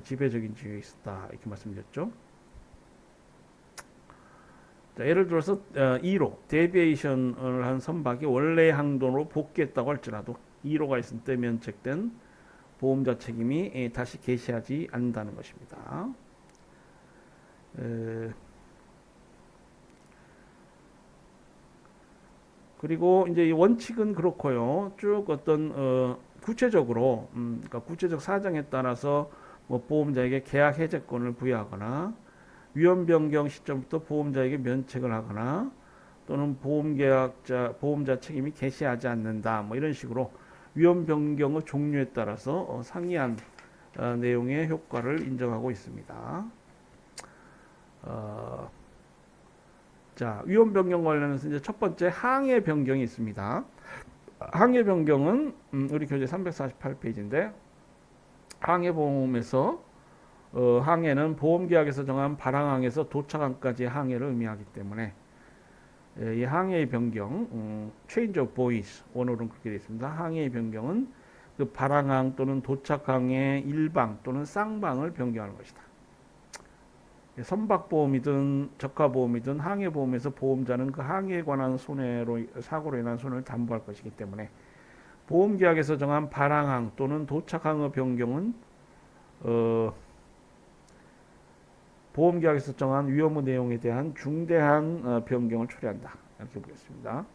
지배적인 지위에 있었다 이렇게 말씀드렸죠. 자, 예를 들어서 2로 데비에이션을 한 선박이 원래 항도로 복귀했다고 할지라도 2로가 있을 때 면책된 보험자 책임이 다시 개시하지 않는다는 것입니다. 그리고 이제 이 원칙은 그렇고요. 쭉 어떤 구체적으로 그러니까 구체적 사정에 따라서 뭐 보험자에게 계약 해제권을 부여하거나 위험 변경 시점부터 보험자에게 면책을 하거나 또는 보험자 책임이 개시하지 않는다. 뭐 이런 식으로 위험 변경의 종류에 따라서 상이한 내용의 효과를 인정하고 있습니다. 자, 위험 변경 관련해서 이제 첫 번째 항해 변경이 있습니다. 항해 변경은 우리 교재 348페이지인데 항해 보험에서 항해는 보험계약에서 정한 발항항에서 도착항까지의 항해를 의미하기 때문에 이 항해의 변경, change of voice 원어로는 그렇게 되어 있습니다. 항해의 변경은 그 발항항 또는 도착항의 일방 또는 쌍방을 변경하는 것이다. 선박보험이든 저가보험이든 항해보험에서 보험자는 그 항해에 관한 사고로 인한 손해를 담보할 것이기 때문에 보험계약에서 정한 발항항 또는 도착항의 변경은 보험계약에서 정한 위험의 내용에 대한 중대한 변경을 초래한다. 이렇게 보겠습니다.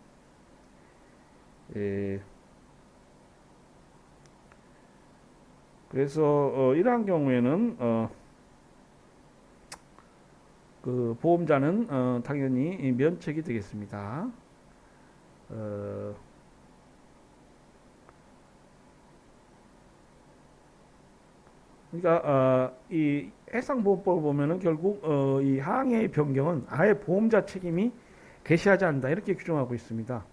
그래서 이러한 경우에는 그 보험자는 당연히 면책이 되겠습니다. 그러니까 이 해상보험법을 보면은 결국 이 항해의 변경은 아예 보험자 책임이 개시하지 않는다 이렇게 규정하고 있습니다.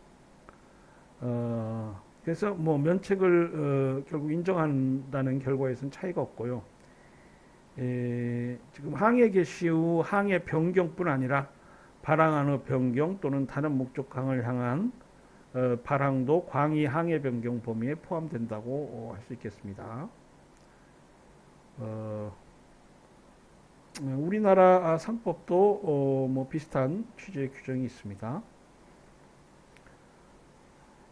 그래서 뭐 면책을 결국 인정한다는 결과에서는 차이가 없고요. 지금 항해 개시 후 항해 변경뿐 아니라 발항항의 변경 또는 다른 목적항을 향한 발항도 광의 항해 변경 범위에 포함된다고 할 수 있겠습니다. 우리나라 상법도 뭐 비슷한 취지의 규정이 있습니다.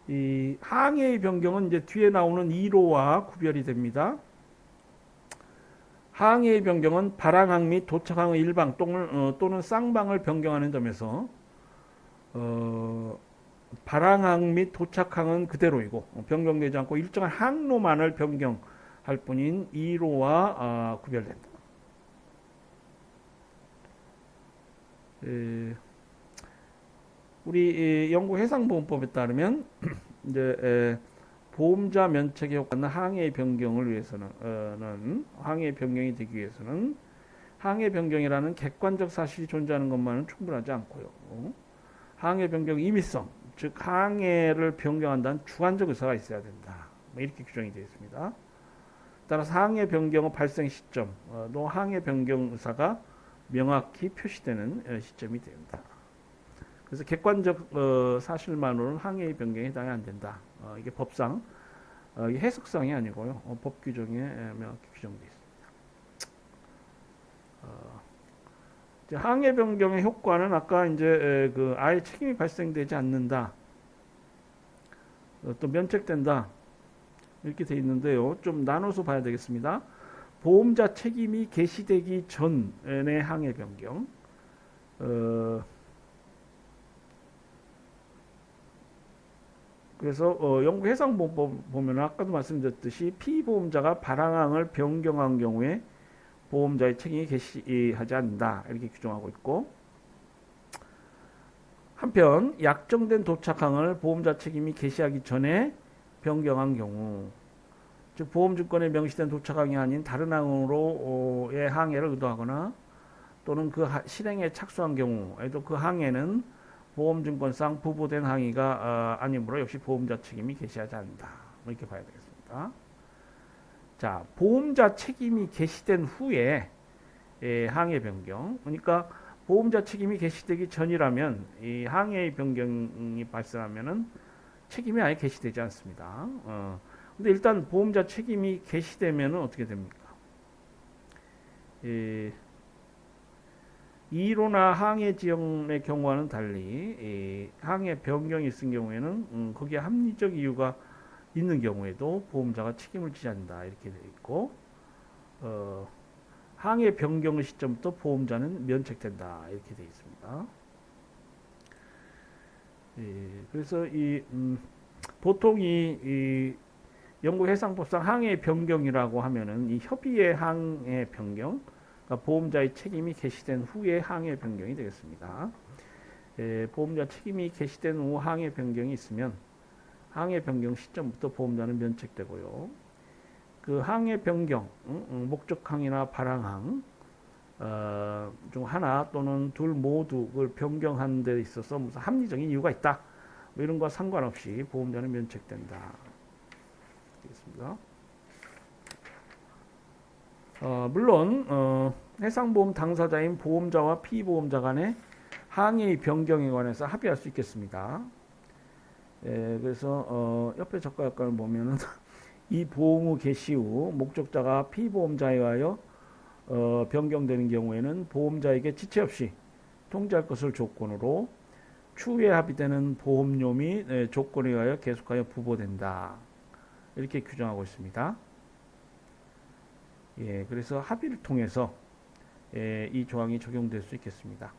이 항해의 변경은 이제 뒤에 나오는 2로와 구별이 됩니다. 항해의 변경은 발항항 및 도착항의 일방 또는 쌍방을 변경하는 점에서 발항항 및 도착항은 그대로이고 변경되지 않고 일정한 항로만을 변경할 뿐인 2로와 구별된다. 우리 영국 해상보험법에 따르면 이제 보험자 면책의 효과는 항해 변경을 위해서는 항해 변경이 되기 위해서는 항해 변경이라는 객관적 사실이 존재하는 것만은 충분하지 않고요. 항해 변경 임의성, 즉 항해를 변경한다는 주관적 의사가 있어야 된다. 뭐 이렇게 규정이 되어 있습니다. 따라서 항해 변경의 발생 시점도 항해 변경 의사가 명확히 표시되는 시점이 됩니다. 그래서 객관적 사실만으로는 항해의 변경에 해당이 안 된다. 이게 법상 이게 해석상이 아니고요. 법 규정에 명확히 규정되어 있습니다. 항해 변경의 효과는 아까 이제 그 아예 책임이 발생되지 않는다. 또 면책된다. 이렇게 돼 있는데요. 좀 나눠서 봐야 되겠습니다. 보험자 책임이 개시되기 전의 항해 변경. 그래서 영국 해상보험법 보면 아까도 말씀드렸듯이 피보험자가 발항항을 변경한 경우에 보험자의 책임이 개시하지 않는다 이렇게 규정하고 있고, 한편 약정된 도착항을 보험자 책임이 개시하기 전에 변경한 경우, 즉 보험증권에 명시된 도착항이 아닌 다른 항으로의 항해를 의도하거나 또는 그 실행에 착수한 경우에도 그 항해는 보험증권상 부보된 항의가 아니므로 역시 보험자 책임이 개시하지 않는다. 이렇게 봐야 되겠습니다. 자, 보험자 책임이 개시된 후에 항해 변경. 그러니까 보험자 책임이 개시되기 전이라면 이 항해의 변경이 발생하면은 책임이 아예 개시되지 않습니다. 근데 일단 보험자 책임이 개시되면은 어떻게 됩니까? 예, 이로나 항해 지형의 경우와는 달리 항해 변경이 있은 경우에는 거기에 합리적 이유가 있는 경우에도 보험자가 책임을 지지 않는다 이렇게 되어 있고 항해 변경 시점부터 보험자는 면책된다 이렇게 되어 있습니다. 예, 그래서 보통 이 영국 해상법상 항해 변경이라고 하면은 이 협의의 항해 변경, 그러니까 보험자의 책임이 개시된 후의 항해 변경이 되겠습니다. 예, 보험자 책임이 개시된 후 항해 변경이 있으면 항해 변경 시점부터 보험자는 면책되고요. 그 항해 변경, 목적항이나 발항항 중 하나 또는 둘 모두를 변경하는 데 있어서 무슨 합리적인 이유가 있다. 뭐 이런 거 상관없이 보험자는 면책된다. 되겠습니다. 물론 해상보험 당사자인 보험자와 피보험자 간의 항해의 변경에 관해서 합의할 수 있겠습니다. 예, 그래서 옆에 적과역관을 보면은 이 보험 후 개시 후 목적자가 피보험자에 의하여 변경되는 경우에는 보험자에게 지체 없이 통지할 것을 조건으로 추후에 합의되는 보험료 및 조건에 의하여 계속하여 부과된다. 이렇게 규정하고 있습니다. 예, 그래서 합의를 통해서 이 조항이 적용될 수 있겠습니다.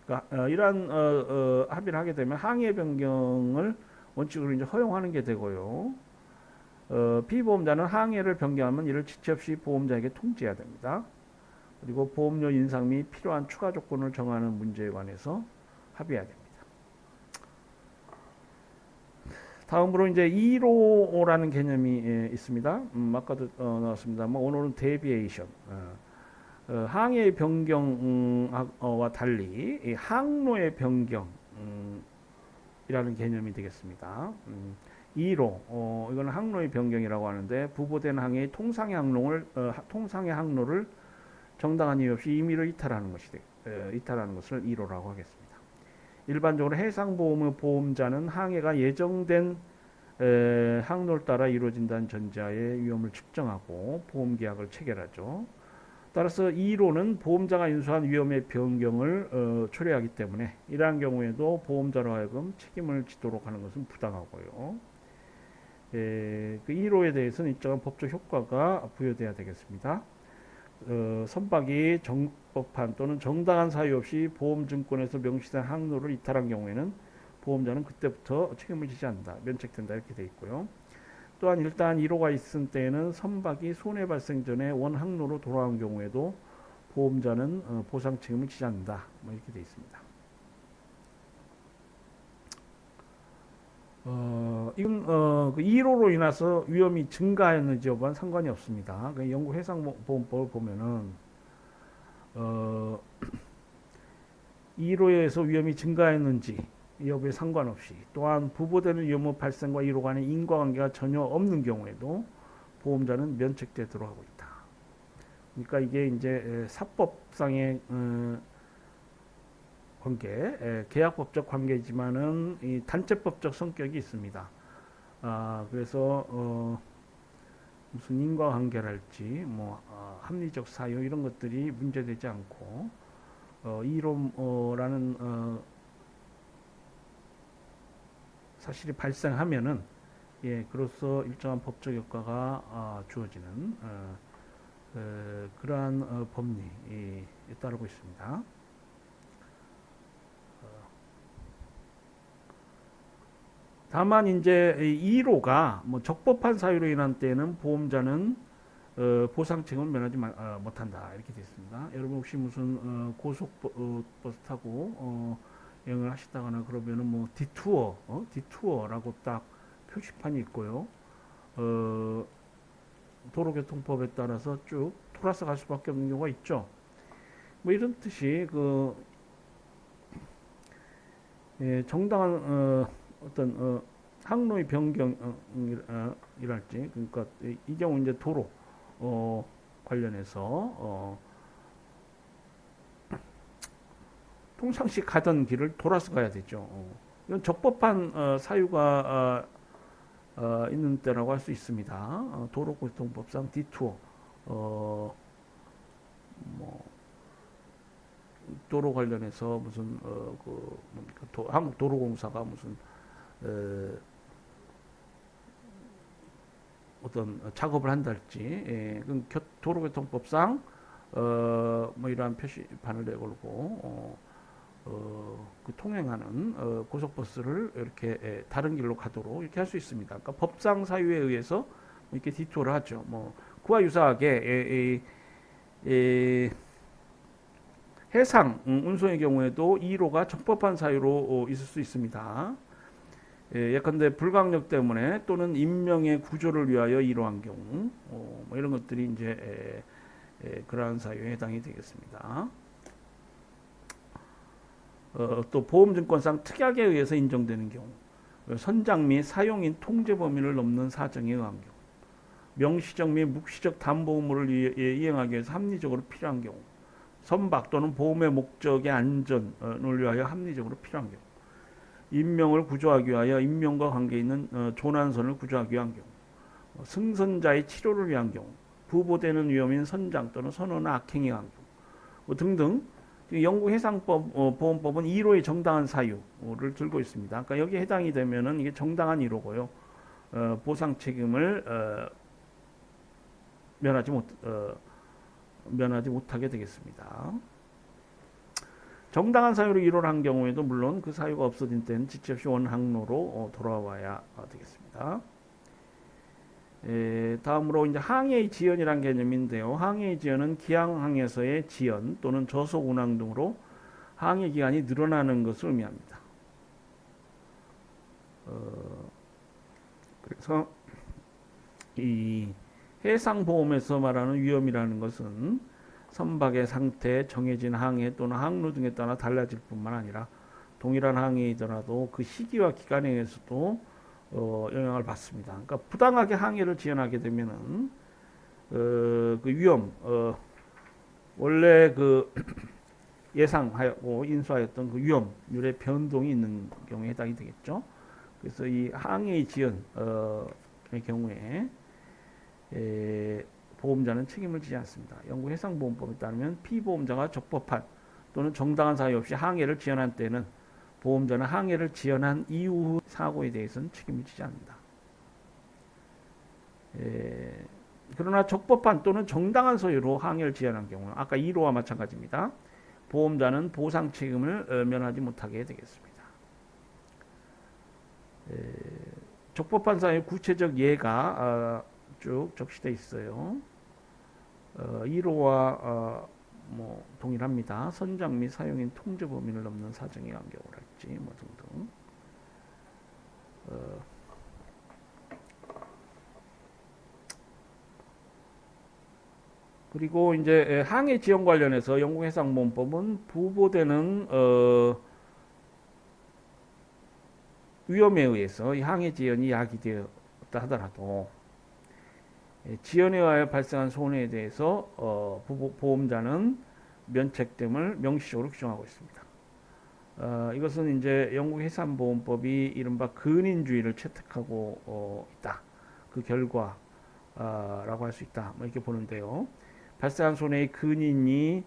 그러니까 이러한 합의를 하게 되면 항해 변경을 원칙으로 이제 허용하는 게 되고요. 피보험자는 항해를 변경하면 이를 지체 없이 보험자에게 통지해야 됩니다. 그리고 보험료 인상 및 필요한 추가 조건을 정하는 문제에 관해서 합의해야 됩니다. 다음으로 이제 2로라는 개념이 있습니다. 아까도 나왔습니다만 오늘은 데비에이션, 항해 변경과 달리 항로의 변경이라는 개념이 되겠습니다. 2로 이거는 항로의 변경이라고 하는데 부보된 항해의 통상의 항로를 정당한 이유 없이 임의로 이탈하는 것을 2로라고 하겠습니다. 일반적으로 해상보험의 보험자는 항해가 예정된 항로를 따라 이루어진다는 전제하에 위험을 측정하고 보험계약을 체결하죠. 따라서 2로는 보험자가 인수한 위험의 변경을 초래하기 때문에 이러한 경우에도 보험자로 하여금 책임을 지도록 하는 것은 부당하고요. 그 2로에 대해서는 일정한 법적 효과가 부여돼야 되겠습니다. 선박이 적법한 또는 정당한 사유 없이 보험증권에서 명시된 항로를 이탈한 경우에는 보험자는 그때부터 책임을 지지 않는다, 면책된다 이렇게 되어 있고요. 또한 일단 1호가 있을 때에는 선박이 손해 발생 전에 원 항로로 돌아온 경우에도 보험자는 보상 책임을 지지 않는다, 뭐 이렇게 되어 있습니다. 이건 그 1호로 인해서 위험이 증가했는지 여부와는 상관이 없습니다. 그 영국 해상보험법을 보면은 1호에서 위험이 증가했는지 여부에 상관없이 또한 부보되는 위험 발생과 1호 간의 인과관계가 전혀 없는 경우에도 보험자는 면책되도록 하고 있다. 그러니까 이게 이제 사법상의 관계, 계약법적 관계지만은 이 단체법적 성격이 있습니다. 그래서 무슨 인과관계랄지 뭐 합리적 사유 이런 것들이 문제되지 않고 2로라는 사실이 발생하면은 그로서 일정한 법적 효과가 주어지는 그러한 법리에 따르고 있습니다. 다만 이제 2로가 뭐 적법한 사유로 인한 때는 보험자는 보상 책임을 면하지 못한다 이렇게 되어 있습니다. 여러분 혹시 무슨 고속버스 타고 여행을 하시다거나 그러면은 뭐 디투어라고 딱 표시판이 있고요. 도로교통법에 따라서 쭉 돌아서 갈 수밖에 없는 경우가 있죠. 뭐 이런 뜻이 정당한 어떤 항로의 변경이랄지 그러니까 이 경우 이제 도로 관련해서 평상시 가던 길을 돌아서 가야 되죠. 이건 적법한 사유가 있는 때라고 할 수 있습니다. 도로교통법상 디투어 뭐 고속도로 관련해서 무슨 한국도로공사가 무슨 어떤 작업을 한달지, 도로교통법상 뭐 이러한 표시판을 내걸고 그 통행하는 고속버스를 이렇게 다른 길로 가도록 이렇게 할 수 있습니다. 그러니까 법상 사유에 의해서 이렇게 디토를 하죠. 뭐 그와 유사하게 해상 운송의 경우에도 2호가 적법한 사유로 있을 수 있습니다. 예컨대 불강력 때문에 또는 인명의 구조를 위하여 2호한 경우, 뭐 이런 것들이 이제 그러한 사유에 해당이 되겠습니다. 또 보험증권상 특약에 의해서 인정되는 경우, 선장 및 사용인 통제 범위를 넘는 사정에 의한 경우, 명시적 및 묵시적 담보 의무를 이행하기 위해서 합리적으로 필요한 경우, 선박 또는 보험의 목적의 안전을 위하여 합리적으로 필요한 경우, 인명을 구조하기 위하여 인명과 관계 있는 조난선을 구조하기 위한 경우, 승선자의 치료를 위한 경우, 부보되는 위험인 선장 또는 선원의 악행에 의한 경우 등등. 영국 해상보험법은 1호의 정당한 사유를 들고 있습니다. 그러니까 여기에 해당이 되면은 이게 정당한 1호고요. 보상 책임을 면하지 못하게 되겠습니다. 정당한 사유로 1호를 한 경우에도 물론 그 사유가 없어진 때는 지체 없이 원항로로 돌아와야 되겠습니다. 다음으로 이제 항해의 지연이란 개념인데요. 항해의 지연은 기항항에서의 지연 또는 저속 운항 등으로 항해 기간이 늘어나는 것을 의미합니다. 그래서 이 해상보험에서 말하는 위험이라는 것은 선박의 상태, 정해진 항해 또는 항로 등에 따라 달라질 뿐만 아니라 동일한 항해이더라도 그 시기와 기간에 의해서도 영향을 받습니다. 그러니까 부당하게 항해를 지연하게 되면은 그 위험, 원래 그 예상하고 인수하였던 그 위험률의 변동이 있는 경우에 해당이 되겠죠. 그래서 이 항해의 지연의 경우에 보험자는 책임을 지지 않습니다. 영국 해상보험법에 따르면 피보험자가 적법한 또는 정당한 사유 없이 항해를 지연한 때는 보험자는 항해를 지연한 이후 사고에 대해서는 책임을 지지 않는다. 그러나 적법한 또는 정당한 소유로 항해를 지연한 경우는 아까 1호와 마찬가지입니다. 보험자는 보상 책임을 면하지 못하게 되겠습니다. 적법한 사유 구체적 예가 쭉 적시되어 있어요. 1호와 뭐 동일합니다. 선장 및 사용인 통제 범위를 넘는 사정에 의한 경우랄지 뭐 등등. 그리고 이제 항해 지연 관련해서 영국 해상보험법은 부보되는 위험에 의해서 이 항해 지연이 야기되었다 하더라도 지연에 의하여 발생한 손해에 대해서 보험자는 면책됨을 명시적으로 규정하고 있습니다. 이것은 이제 영국 해상보험법이 이른바 근인주의를 채택하고 있다. 그 결과라고 할 수 있다. 뭐 이렇게 보는데요. 발생한 손해의 근인이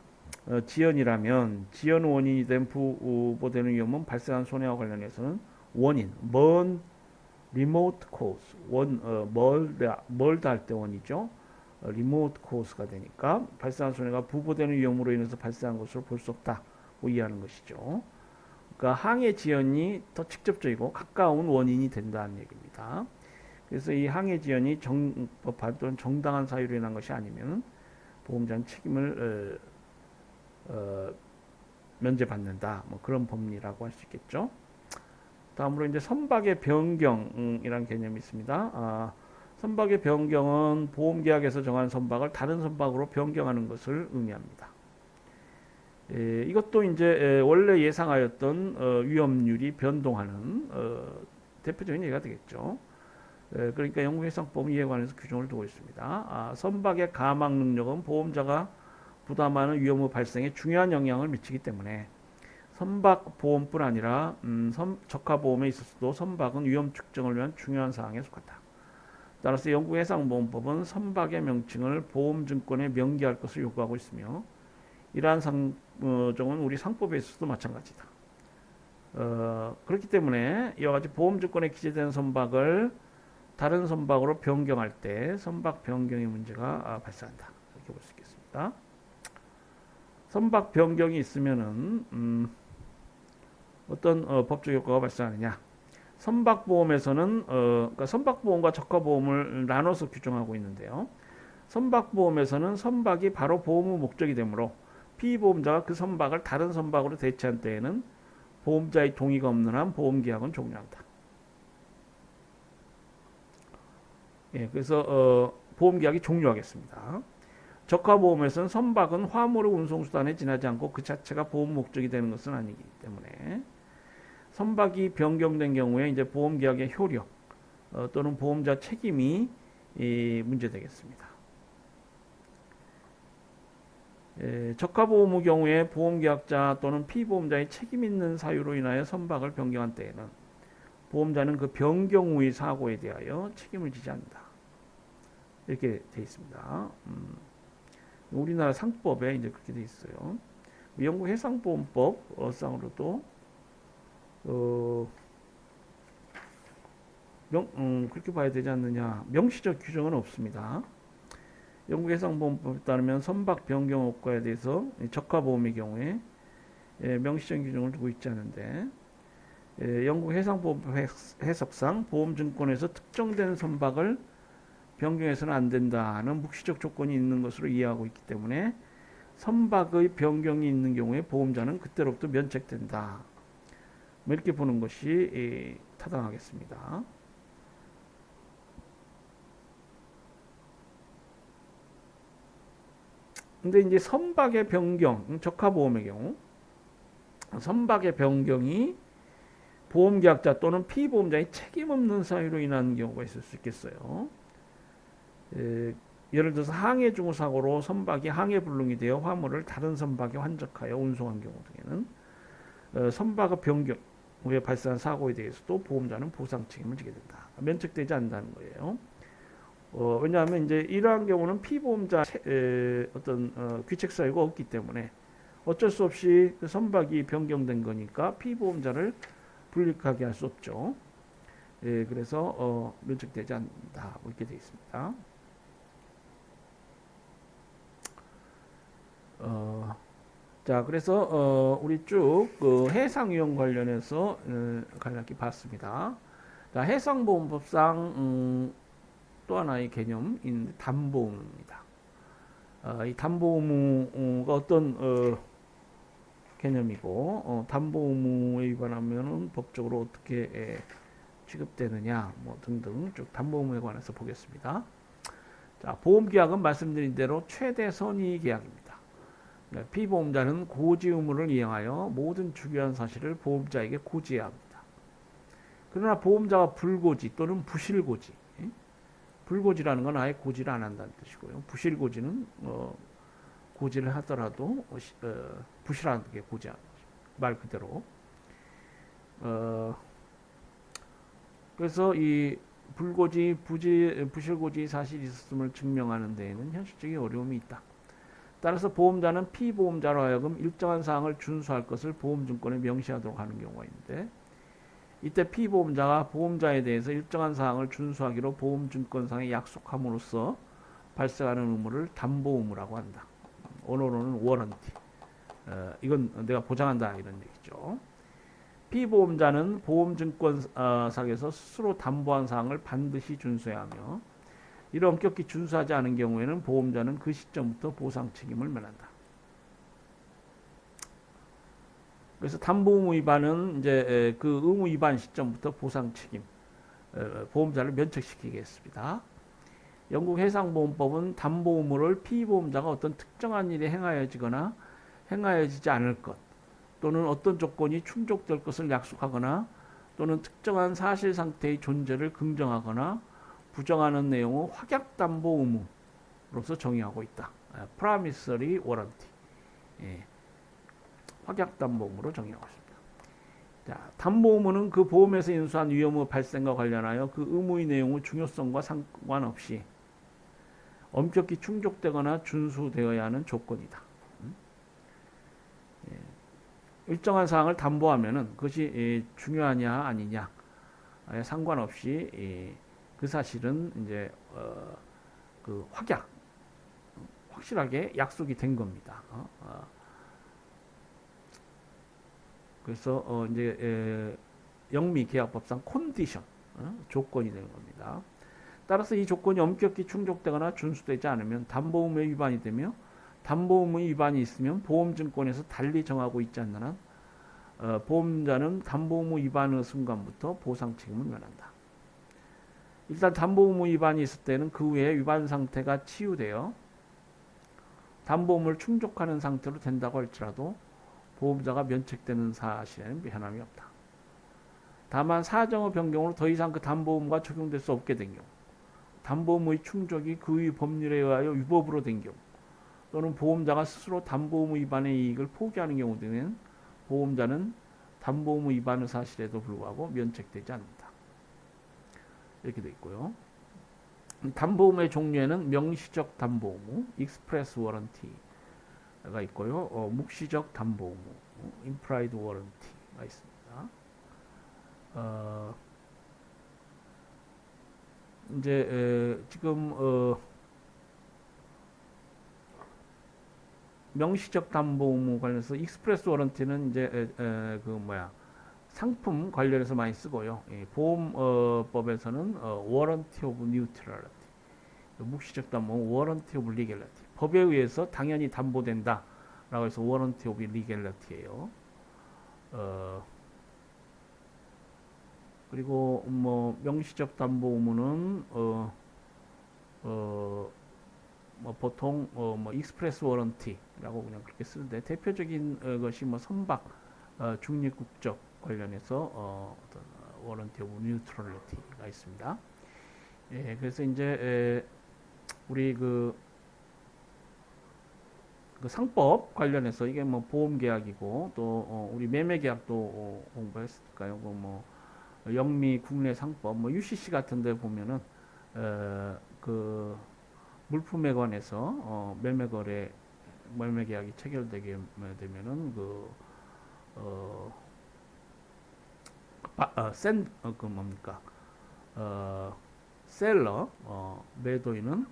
지연이라면 지연 원인이 된 부보되는 위험은 발생한 손해와 관련해서는 원인, 먼 remote cause, 멀다 할 때 원이죠. remote cause가 되니까 발생한 손해가 부보되는 위험으로 인해서 발생한 것으로 볼 수 없다고 이해하는 것이죠. 그러니까 항해 지연이 더 직접적이고 가까운 원인이 된다는 얘기입니다. 그래서 이 항해 지연이 정법한 또는 정당한 사유로 인한 것이 아니면 보험자는 책임을 면제받는다. 뭐 그런 법리라고 할 수 있겠죠. 다음으로 이제 선박의 변경이라는 개념이 있습니다. 선박의 변경은 보험계약에서 정한 선박을 다른 선박으로 변경하는 것을 의미합니다. 이것도 이제 원래 예상하였던 위험률이 변동하는 대표적인 예가 되겠죠. 그러니까 영국 해상법은 이에 관해서 규정을 두고 있습니다. 선박의 가막 능력은 보험자가 부담하는 위험의 발생에 중요한 영향을 미치기 때문에 선박 보험뿐 아니라 적하 보험에 있어서도 선박은 위험 측정을 위한 중요한 사항에 속한다. 따라서 영국 해상보험법은 선박의 명칭을 보험증권에 명기할 것을 요구하고 있으며 이러한 상정은 우리 상법에서도 마찬가지다. 그렇기 때문에 이와 같이 보험증권에 기재된 선박을 다른 선박으로 변경할 때 선박 변경의 문제가 발생한다. 이렇게 볼 수 있겠습니다. 선박 변경이 있으면은 어떤 법적 효과가 발생하느냐? 선박보험에서는 그러니까 선박보험과 적화보험을 나눠서 규정하고 있는데요. 선박보험에서는 선박이 바로 보험의 목적이 되므로 피보험자가 그 선박을 다른 선박으로 대체한 때에는 보험자의 동의가 없는 한 보험계약은 종료한다. 예, 그래서 보험계약이 종료하겠습니다. 적화보험에서는 선박은 화물의 운송수단에 지나지 않고 그 자체가 보험 목적이 되는 것은 아니기 때문에 선박이 변경된 경우에 이제 보험계약의 효력 또는 보험자 책임이 문제되겠습니다. 적화보험의 경우에 보험계약자 또는 피보험자의 책임 있는 사유로 인하여 선박을 변경한 때에는 보험자는 그 변경 후의 사고에 대하여 책임을 지지 않는다. 이렇게 되어 있습니다. 우리나라 상법에 이제 그렇게 되어 있어요. 영국 해상보험법 상으로도 그렇게 봐야 되지 않느냐. 명시적 규정은 없습니다. 영국 해상보험법에 따르면 선박 변경 효과에 대해서 적화보험의 경우에 명시적 규정을 두고 있지 않은데 영국 해상보험법 해석상 보험증권에서 특정된 선박을 변경해서는 안 된다는 묵시적 조건이 있는 것으로 이해하고 있기 때문에 선박의 변경이 있는 경우에 보험자는 그때로부터 면책된다. 이렇게 보는 것이 타당하겠습니다. 근데 이제 선박의 변경, 적화보험의 경우 선박의 변경이 보험계약자 또는 피보험자의 책임 없는 사유로 인한 경우가 있을 수 있겠어요. 예를 들어서 항해 중후 사고로 선박이 항해 불능이 되어 화물을 다른 선박에 환적하여 운송한 경우 등에는 선박의 변경 후에 발생한 사고에 대해서도 보험자는 보상 책임을 지게 된다. 면책되지 않는다는 거예요. 왜냐하면 이제 이러한 경우는 피보험자 어떤 귀책 사유가 없기 때문에 어쩔 수 없이 그 선박이 변경된 거니까 피보험자를 불이익하게 할 수 없죠. 그래서 면책되지 않는다. 이렇게 되어 있습니다. 자, 그래서 우리 쭉 그 해상위험 관련해서 간략히 봤습니다. 자, 해상보험법상 또 하나의 개념인 담보의무입니다. 이 담보의무가 어떤 개념이고 담보의무에 위반하면 법적으로 어떻게 취급되느냐 뭐 등등 쭉 담보의무에 관해서 보겠습니다. 자, 보험계약은 말씀드린 대로 최대 선의 계약입니다. 피보험자는 고지 의무를 이행하여 모든 중요한 사실을 보험자에게 고지해야 합니다. 그러나 보험자가 불고지 또는 부실고지, 불고지라는 건 아예 고지를 안 한다는 뜻이고요. 부실고지는 고지를 하더라도 부실하게 고지하는 거죠. 말 그대로. 그래서 이 불고지, 부실고지 사실이 있었음을 증명하는 데에는 현실적인 어려움이 있다. 따라서 보험자는 피보험자로 하여금 일정한 사항을 준수할 것을 보험증권에 명시하도록 하는 경우가 있는데 이때 피보험자가 보험자에 대해서 일정한 사항을 준수하기로 보험증권상에 약속함으로써 발생하는 의무를 담보의무라고 한다. 언어로는 워런티. 이건 내가 보장한다 이런 얘기죠. 피보험자는 보험증권상에서 스스로 담보한 사항을 반드시 준수해야 하며 이를 엄격히 준수하지 않은 경우에는 보험자는 그 시점부터 보상 책임을 면한다. 그래서 담보의무 위반은 이제 그 의무 위반 시점부터 보상 책임, 보험자를 면책시키겠습니다. 영국 해상보험법은 담보의무를 피보험자가 어떤 특정한 일이 행하여지거나 행하여지지 않을 것 또는 어떤 조건이 충족될 것을 약속하거나 또는 특정한 사실 상태의 존재를 긍정하거나 부정하는 내용의 확약담보 의무로서 정의하고 있다. Promissory Warranty. 확약담보 의무로 정의하고 있습니다. 자, 담보 의무는 그 보험에서 인수한 위험의 발생과 관련하여 그 의무의 내용의 중요성과 상관없이 엄격히 충족되거나 준수되어야 하는 조건이다. 일정한 사항을 담보하면은 그것이 중요하냐 아니냐 상관없이 그 사실은 이제 그 확실하게 약속이 된 겁니다. 그래서 이제 영미계약법상 컨디션 조건이 되는 겁니다. 따라서 이 조건이 엄격히 충족되거나 준수되지 않으면 담보의무 위반이 되며 담보의무 위반이 있으면 보험증권에서 달리 정하고 있지 않는 한 보험자는 담보의무 위반의 순간부터 보상 책임을 면한다. 일단 담보의무 위반이 있을 때는 그 후에 위반 상태가 치유되어 담보의무를 충족하는 상태로 된다고 할지라도 보험자가 면책되는 사실에는 변함이 없다. 다만 사정의 변경으로 더 이상 그 담보의무가 적용될 수 없게 된 경우, 담보의무의 충족이 그의 법률에 의하여 위법으로 된 경우, 또는 보험자가 스스로 담보의무 위반의 이익을 포기하는 경우 등은 보험자는 담보의무 위반의 사실에도 불구하고 면책되지 않는다. 이렇게 되어 있고요. 담보의무의 종류에는 명시적 담보의무, 익스프레스 워런티가 있고요. 묵시적 담보의무, 임플라이드 워런티가 있습니다. 이제 지금 명시적 담보의무 관련해서 익스프레스 워런티는 이제 상품 관련해서 많이 쓰고요. 보험법에서는 워런티 오브 뉴트럴리티, 묵시적 담보, 워런티 오브 리겔리티, 법에 의해서 당연히 담보된다라고 해서 워런티 오브 리겔리티예요. 그리고 뭐 명시적 담보의무는 보통 뭐 익스프레스 워런티라고 그냥 그렇게 쓰는데 대표적인 것이 뭐 선박 중립국적 관련해서 어떤 워런티 오브 뉴트럴리티가 있습니다. 예, 그래서 이제 우리 그 상법 관련해서 이게 뭐 보험 계약이고 또 우리 매매 계약도 공부했을까요? 뭐 영미 국내 상법 뭐 UCC 같은 데 보면은 그 물품에 관해서 매매 계약이 체결되게 되면은 셀러 매도인은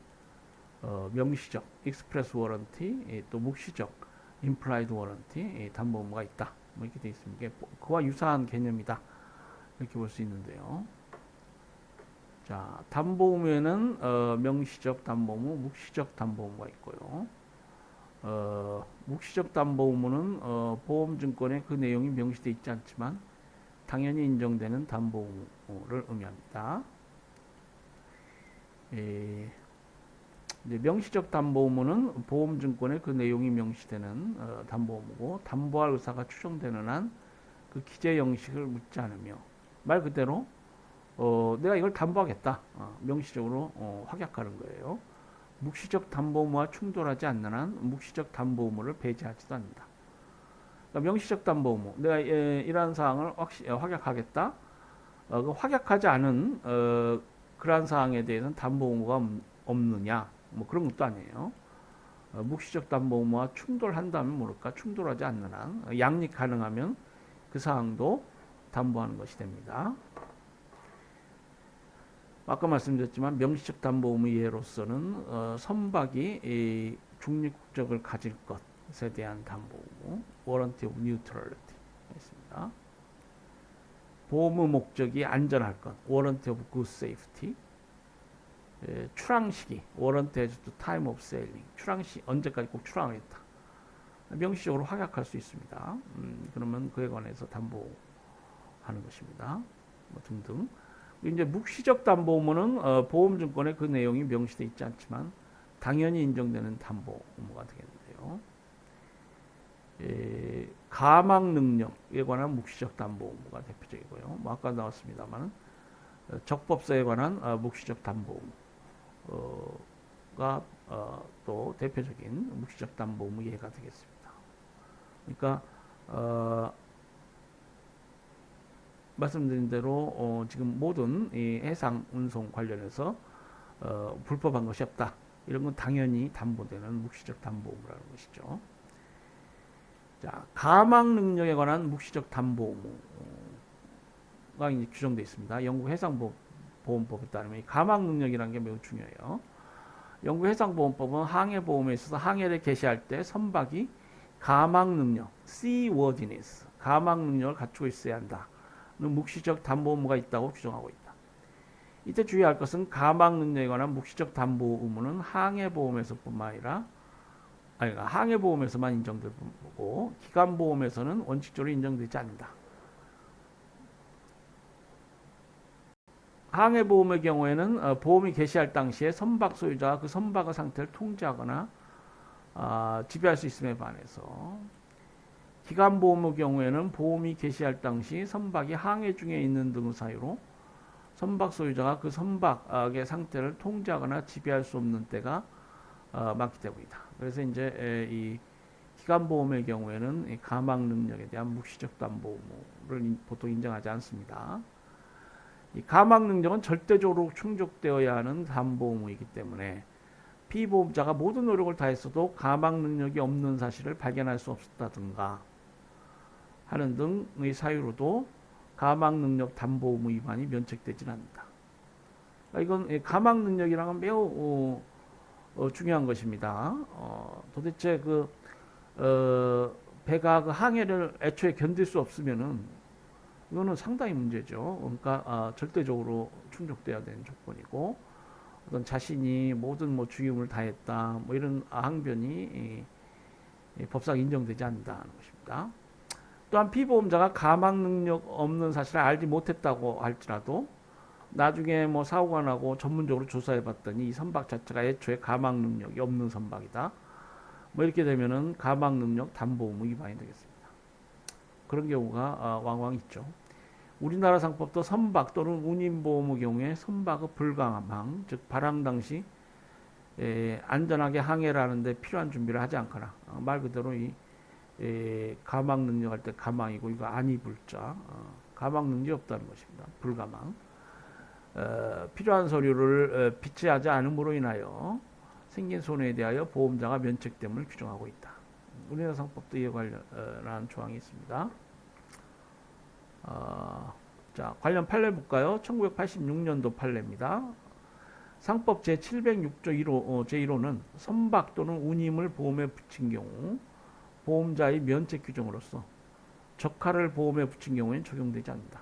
명시적 익스프레스 워런티, 또 묵시적 임플라이드 워런티 담보의무가 있다. 뭐 이렇게 되어 있습니다. 그와 유사한 개념이다. 이렇게 볼 수 있는데요. 자, 담보의무에는 명시적 담보의무, 묵시적 담보의무가 있고요. 묵시적 담보의무는 보험증권에 그 내용이 명시되어 있지 않지만 당연히 인정되는 담보의무를 의미합니다. 이제 명시적 담보의무는 보험증권에 그 내용이 명시되는 담보의무고 담보할 의사가 추정되는 한 그 기재 형식을 묻지 않으며 말 그대로 내가 이걸 담보하겠다. 명시적으로 확약하는 거예요. 묵시적 담보의무와 충돌하지 않는 한 묵시적 담보의무를 배제하지도 않는다. 그러니까 명시적 담보의무, 내가 이러한 사항을 확약하겠다. 그 확약하지 않은 그러한 사항에 대해서는 담보의무가 없느냐, 뭐 그런 것도 아니에요. 묵시적 담보의무와 충돌한다면 모를까, 충돌하지 않는 한 양립 가능하면 그 사항도 담보하는 것이 됩니다. 아까 말씀드렸지만 명시적 담보의무 예로서는 선박이 중립국적을 가질 것에 대한 담보의무, 워런티 오브 뉴트럴리티 있습니다. 보험의 목적이 안전할 것, 워런티 오브 굿 세이프티. 출항 시기, 워런티 에즈 투 타임 오브 세일링. 출항 시 언제까지 꼭 출항하겠다. 명시적으로 확약할 수 있습니다. 그러면 그에 관해서 담보하는 것입니다. 뭐 등등. 이제 묵시적 담보의무는 보험증권에 그 내용이 명시되어 있지 않지만 당연히 인정되는 담보의무가 되겠는데요. 가망 능력에 관한 묵시적 담보의무가 대표적이고요. 뭐 아까 나왔습니다만 적법서에 관한 묵시적 담보의무가 또 대표적인 묵시적 담보의무 예가 되겠습니다. 그러니까 말씀드린 대로 지금 모든 이 해상 운송 관련해서 불법한 것이 없다. 이런 건 당연히 담보되는 묵시적 담보의무라는 것이죠. 자, 가망 능력에 관한 묵시적 담보 가 이제 규정되어 있습니다. 영국 해상보험법에 따르면 이 가망 능력이라는 게 매우 중요해요. 영국 해상보험법은 항해보험에 있어서 항해를 개시할 때 선박이 가망 능력, seaworthiness, 가망 능력을 갖추고 있어야 한다. 묵시적 담보 의무가 있다고 규정하고 있다. 이때 주의할 것은 가망 능력에 관한 묵시적 담보 의무는 항해보험에서뿐만 아니라 항해보험에서만 인정될 뿐이고 기관보험에서는 원칙적으로 인정되지 않는다. 항해보험의 경우에는 보험이 개시할 당시에 선박 소유자가 그 선박의 상태를 통제하거나 지배할 수 있음에 반해서 기관보험의 경우에는 보험이 개시할 당시 선박이 항해 중에 있는 등의 사유로 선박 소유자가 그 선박의 상태를 통제하거나 지배할 수 없는 때가 많기 때문이다. 그래서 이제 이 기관보험의 경우에는 이 가망 능력에 대한 묵시적 담보 의무를 보통 인정하지 않습니다. 이 가망 능력은 절대적으로 충족되어야 하는 담보 의무이기 때문에 피보험자가 모든 노력을 다했어도 가망 능력이 없는 사실을 발견할 수 없었다든가 하는 등의 사유로도 가망 능력 담보 의무 위반이 면책되지는 않는다. 그러니까 이건 가망 능력이라는 건 매우 중요한 것입니다. 도대체 배가 그 항해를 애초에 견딜 수 없으면은 이거는 상당히 문제죠. 그러니까 절대적으로 충족돼야 되는 조건이고 어떤 자신이 모든 죽임을 다했다 이런 항변이 법상 인정되지 않는다는 것입니다. 또한 피보험자가 가망 능력 없는 사실을 알지 못했다고 할지라도 나중에 사고가 나고 전문적으로 조사해 봤더니 이 선박 자체가 애초에 가망 능력이 없는 선박이다. 이렇게 되면은 가망 능력 담보 의무 위반이 되겠습니다. 그런 경우가 왕왕 있죠. 우리나라 상법도 선박 또는 운임보험의 경우에 선박의 불가망, 즉 발항 당시 안전하게 항해를 하는데 필요한 준비를 하지 않거나 말 그대로 이 가망 능력할 때 가망이고 이거 아니 불자 가망 능력이 없다는 것입니다. 불가망. 필요한 서류를 비치하지 않음으로 인하여 생긴 손해에 대하여 보험자가 면책됨을 규정하고 있다. 우리나라 상법도 이에 관련한 조항이 있습니다. 자, 관련 판례 볼까요? 1986년도 판례입니다. 상법 제706조 1호, 제1호는 선박 또는 운임을 보험에 붙인 경우 보험자의 면책 규정으로서 적하를 보험에 붙인 경우에는 적용되지 않는다.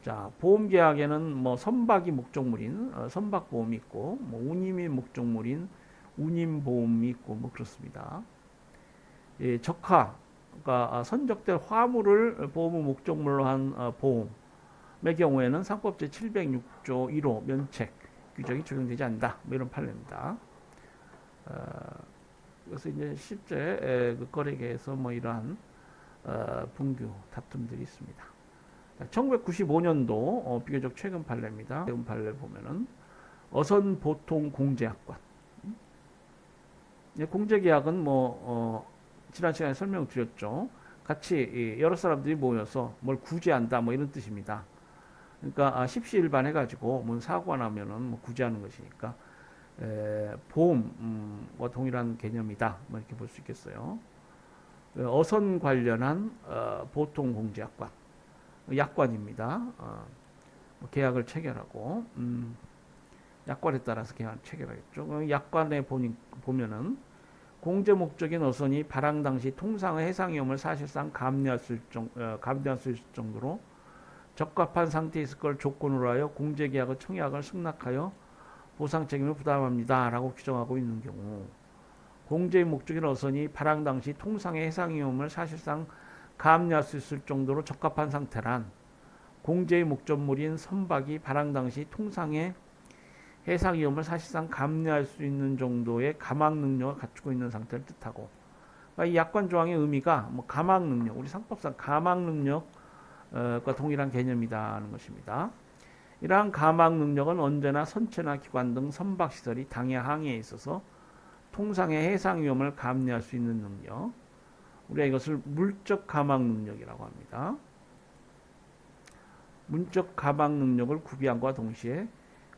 자, 보험계약에는 선박이 목적물인 선박보험이 있고 운임이 목적물인 운임보험이 있고 그렇습니다. 적하, 그러니까 선적될 화물을 보험의 목적물로 한 보험의 경우에는 상법 제706조 1호 면책 규정이 적용되지 않는다. 이런 판례입니다. 그래서 이제 실제 그 거래계에서 이러한 분규 다툼들이 있습니다. 1995년도 비교적 최근 판례입니다. 최근 판례 보면은 어선 보통 공제약관. 공제계약은 지난 시간에 설명드렸죠. 같이 여러 사람들이 모여서 뭘 구제한다 이런 뜻입니다. 그러니까 십시일반 해가지고 사고가 나면은 구제하는 것이니까 보험과 동일한 개념이다. 이렇게 볼 수 있겠어요. 어선 관련한 보통 공제약관, 약관입니다. 계약을 체결하고 약관에 따라서 계약을 체결하겠죠. 약관에 보면은 공제 목적인 어선이 발항 당시 통상의 해상 위험을 사실상 감내할 수 있을 정도로 적합한 상태에 있을 걸 조건으로 하여 공제 계약의 청약을 승낙하여 보상 책임을 부담합니다. 라고 규정하고 있는 경우 공제의 목적인 어선이 발항 당시 통상의 해상 위험을 사실상 감내할 수 있을 정도로 적합한 상태란 공제의 목적물인 선박이 발항 당시 통상의 해상 위험을 사실상 감내할 수 있는 정도의 가망 능력을 갖추고 있는 상태를 뜻하고 이 약관 조항의 의미가 가망 능력, 우리 상법상 가망 능력과 동일한 개념이라는 것입니다. 이러한 가망 능력은 언제나 선체나 기관 등 선박 시설이 당해 항해에 있어서 통상의 해상 위험을 감내할 수 있는 능력, 우리가 이것을 물적 가망 능력이라고 합니다. 문적 가망 능력을 구비함과 동시에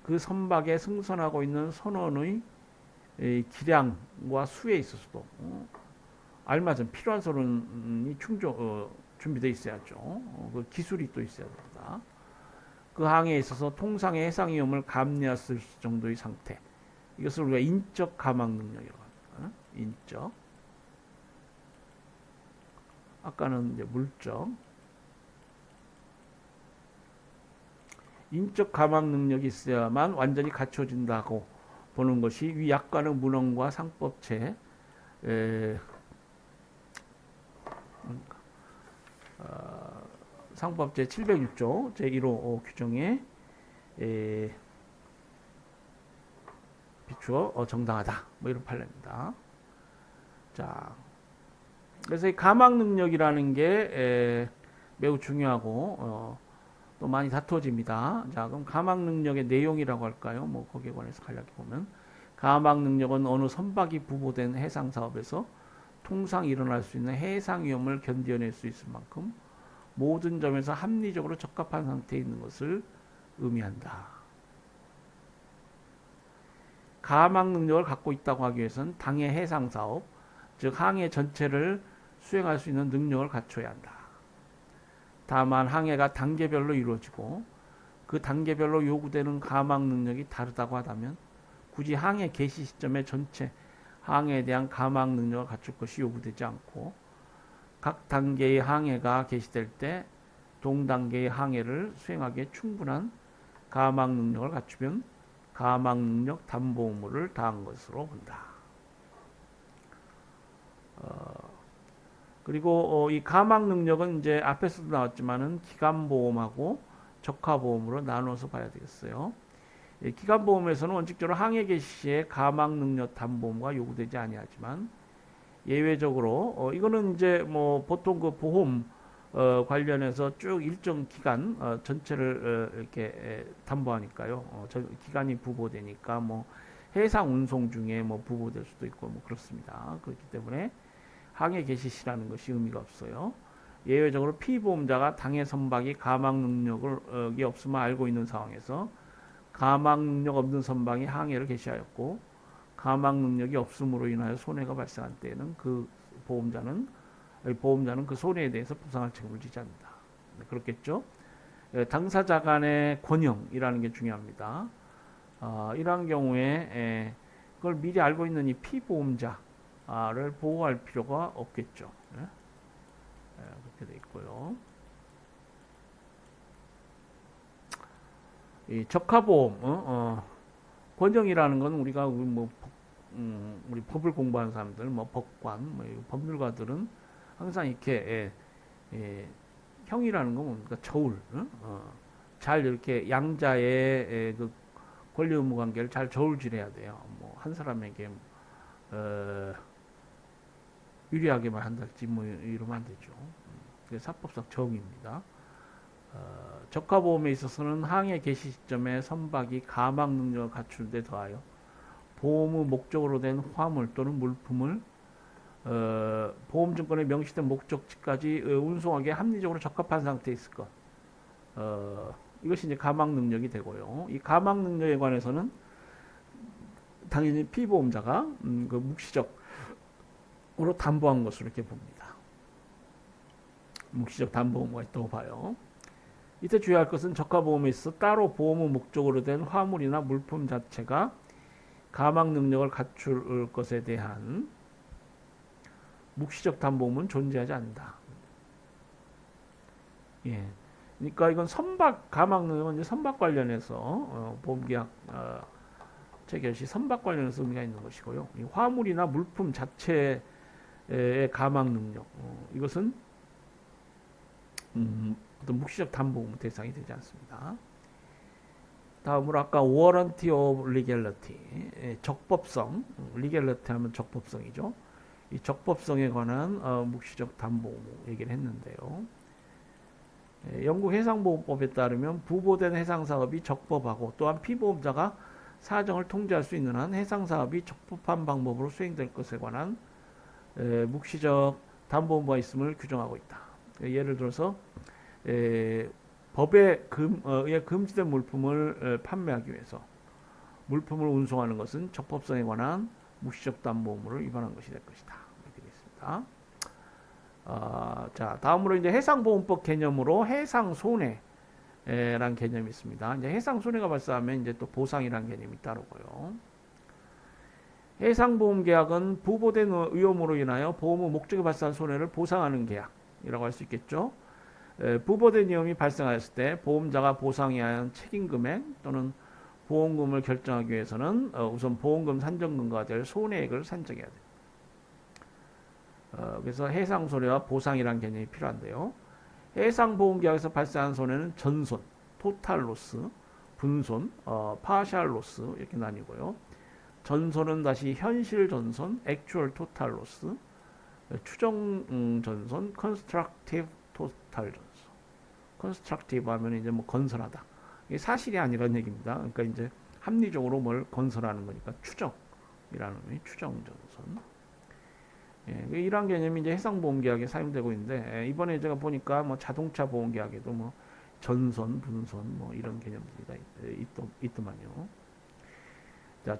그 선박에 승선하고 있는 선원의 기량과 수에 있어서도 알맞은 필요한 서론이 준비되어 있어야죠. 그 기술이 또 있어야 됩니다. 그 항해에 있어서 통상의 해상 위험을 감내할 수 있을 정도의 상태. 이것을 우리가 인적 감학 능력이라고 합니다. 인적. 아까는 이제 물적. 인적 감학 능력이 있어야만 완전히 갖춰진다고 보는 것이 위 약관의 문헌과 상법체 상법제 706조 제1호 규정에 비추어 정당하다. 뭐 이런 판례입니다. 자, 그래서 이 감학 능력이라는 게 매우 중요하고 또 많이 다투어집니다. 자, 그럼 감학 능력의 내용이라고 할까요? 뭐 거기에 관해서 간략히 보면 감학 능력은 어느 선박이 부보된 해상 사업에서 통상 일어날 수 있는 해상 위험을 견뎌낼 수 있을 만큼 모든 점에서 합리적으로 적합한 상태에 있는 것을 의미한다. 감학 능력을 갖고 있다고 하기 위해서는 당해 해상 사업, 즉 항해 전체를 수행할 수 있는 능력을 갖춰야 한다. 다만 항해가 단계별로 이루어지고 그 단계별로 요구되는 감학 능력이 다르다고 하다면 굳이 항해 개시 시점에 전체 항해에 대한 감학 능력을 갖출 것이 요구되지 않고 각 단계의 항해가 개시될 때 동단계의 항해를 수행하기에 충분한 감학 능력을 갖추면 감학 능력 담보 의무를 다한 것으로 본다. 그리고 이 감학 능력은 이제 앞에서도 나왔지만은 기간보험하고 적하보험으로 나눠서 봐야 되겠어요. 기간보험에서는 원칙적으로 항해 개시 시에 감학 능력 담보가 요구되지 아니하지만 예외적으로 이거는 이제 뭐 보통 그 보험 관련해서 쭉 일정 기간 전체를 이렇게 담보하니까요. 기간이 부보되니까 뭐 해상 운송 중에 뭐 부보될 수도 있고 뭐 그렇습니다. 그렇기 때문에 항해 개시 시라는 것이 의미가 없어요. 예외적으로 피보험자가 당해 선박이 감학 능력이 없음을 알고 있는 상황에서 감학 능력 없는 선박이 항해를 개시하였고 감학 능력이 없음으로 인하여 손해가 발생한 때에는 그 보험자는 그 손해에 대해서 부상할 책임을 지지 않는다. 네, 그렇겠죠? 당사자 간의 권형이라는 게 중요합니다. 이러한 경우에 그걸 미리 알고 있는 이 피보험자를 보호할 필요가 없겠죠. 네? 그렇게 돼 있고요. 이 적하보험, 권형이라는 건 우리가 우리 법을 공부하는 사람들, 뭐 법관, 뭐 법률가들은 항상 이렇게 형이라는 건 뭡니까? 저울, 잘 이렇게 양자의 그 권리 의무 관계를 잘 저울질해야 돼요. 뭐 한 사람에게 유리하게만 한달지 뭐 이러면 안 되죠. 그게 사법상 정의입니다. 적하보험에 있어서는 항해 개시 시점에 선박이 감학 능력을 갖춘 데 더하여 보험의 목적으로 된 화물 또는 물품을 보험증권에 명시된 목적지까지 운송하기에 합리적으로 적합한 상태에 있을 것. 이것이 이제 감학 능력이 되고요. 이 감학 능력에 관해서는 당연히 피보험자가 그 묵시적으로 담보한 것으로 이렇게 봅니다. 묵시적 담보 의무가 있다고 봐요. 이때 주의할 것은 적하보험에 있어 따로 보험의 목적으로 된 화물이나 물품 자체가 감학 능력을 갖출 것에 대한 묵시적 담보는 존재하지 않는다. 예. 그러니까 이건 선박 감학 능력은 이제 선박 관련해서 보험계약 체결 시 선박 관련해서 의미가 있는 것이고요. 이 화물이나 물품 자체의 감학 능력 이것은 어떤 묵시적 담보 대상이 되지 않습니다. 다음으로 아까 warranty of legality 적법성, legality 하면 적법성이죠. 이 적법성에 관한 묵시적 담보 얘기를 했는데요. 영국 해상보험법에 따르면 부보된 해상사업이 적법하고 또한 피보험자가 사정을 통제할 수 있는 한 해상사업이 적법한 방법으로 수행될 것에 관한 묵시적 담보 의무가 있음을 규정하고 있다. 예를 들어서 법에 금지된 물품을 판매하기 위해서 물품을 운송하는 것은 적법성에 관한 묵시적 담보 의무를 위반한 것이 될 것이다. 이렇게 되어 있습니다. 되겠습니다. 자, 다음으로 이제 해상보험법 개념으로 해상손해라는 개념이 있습니다. 이제 해상손해가 발생하면 이제 또 보상이라는 개념이 따르고요. 해상보험계약은 부보된 위험으로 인하여 보험 후 목적에 발생한 손해를 보상하는 계약이라고 할 수 있겠죠. 부보된 위험이 발생하였을 때 보험자가 보상해야 하는 책임금액 또는 보험금을 결정하기 위해서는 우선 보험금 산정금과 될 손해액을 산정해야 돼요. 그래서 해상손해와 보상이라는 개념이 필요한데요. 해상보험계약에서 발생한 손해는 전손, 토탈 로스, 분손, 파셜 로스 이렇게 나뉘고요. 전손은 다시 현실 전손, 액추얼 토탈 로스, 추정 전손, 컨스트럭티브 토탈 전손. 컨스트럭티브 하면 이제 뭐 건설하다. 이게 사실이 아니라는 얘기입니다. 그러니까 이제 합리적으로 뭘 건설하는 거니까 추정이라는 의미, 추정 전손. 예, 이러한 개념이 이제 해상보험계약에 사용되고 있는데 이번에 제가 보니까 뭐 자동차 보험계약에도 뭐 전손, 분손 뭐 이런 개념들이 있더만요. 자,